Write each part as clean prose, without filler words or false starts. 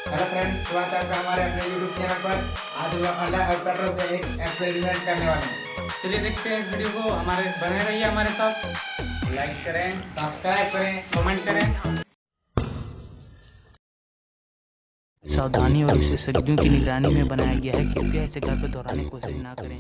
Hello friends, स्वागत है आपका हमारे अपने YouTube चैनल पर। आज हम लोग अंडा और पेट्रोल से एक एक्सपेरिमेंट करने वाले हैं। चलिए देखते हैं इस वीडियो को। हमारे बने रहिए हमारे साथ। लाइक करें, सब्सक्राइब करें, कमेंट करें। सावधानी और विशेषज्ञों की निगरानी में बनाया गया है। कृपया इसे घर पर दोहराने की कोशिश ना करें।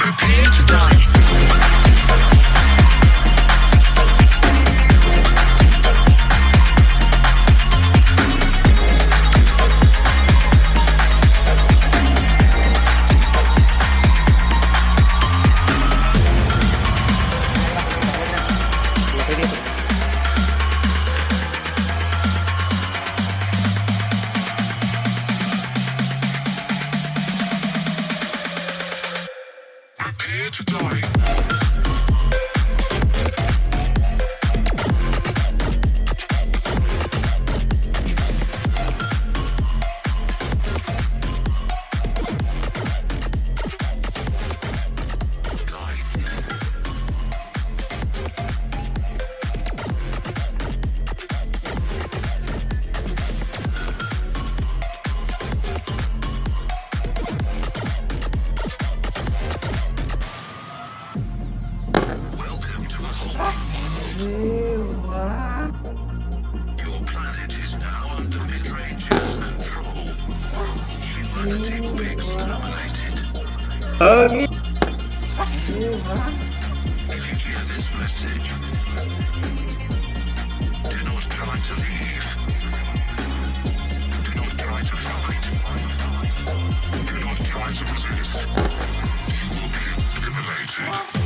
Prepare to die. Prepare to die. Welcome to a Your planet is now under mid-ranger's control. Humanity will be exterminated. If you hear this message, do not try to leave. Do not try to fight. Do not try to resist. You will be eliminated.